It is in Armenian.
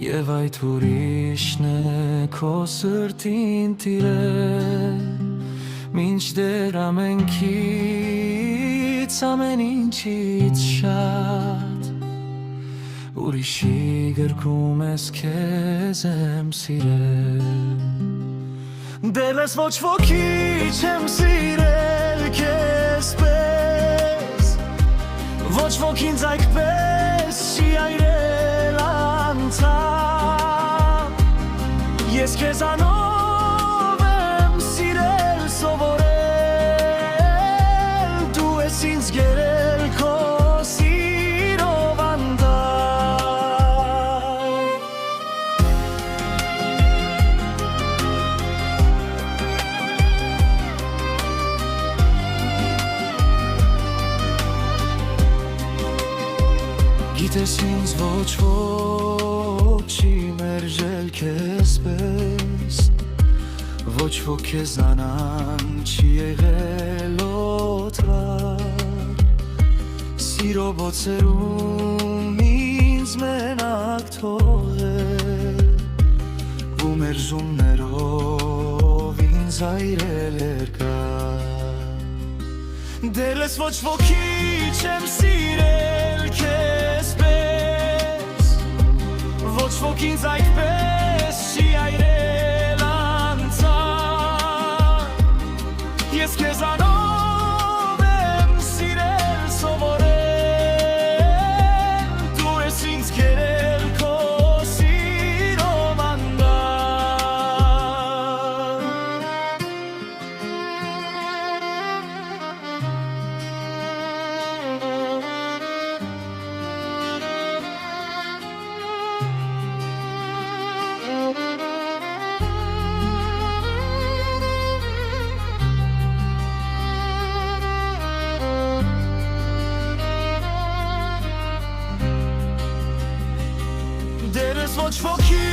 Եվ այդ ուրիշն է քո սրտին տիրել Մինչդեռ ամենքից ամեն ինչից շատ Ուրիշի գրկում ես քեզ եմ սիրել Դեռ ես ոչ ոքի չեմ սիրել քեզ պես Ոչ ոք ինձ այդպես չի այրել անցավ Ես քեզանով եմ սիրել սովորել Դու ես ինձ գերել քո սիրով անդալ Գիտես ինձ ոչ ոք չի մերժել քեզ պես Ոչ ոք քեզանան չի եղել օտար Սիրո բոցերում ինձ մենակ թողել Ու մերժումներով ինձ այրել երկար Դեռ ես ոչ ոքի չեմ սիրել քեզ պես Ոչ ոք ինձ այդպես չի այրել անցավ Ես քեզանով եմ սիրել սովորել Դու ես ինձ գերել քո սիրով անդալ Դեռ ես ոչ ոքի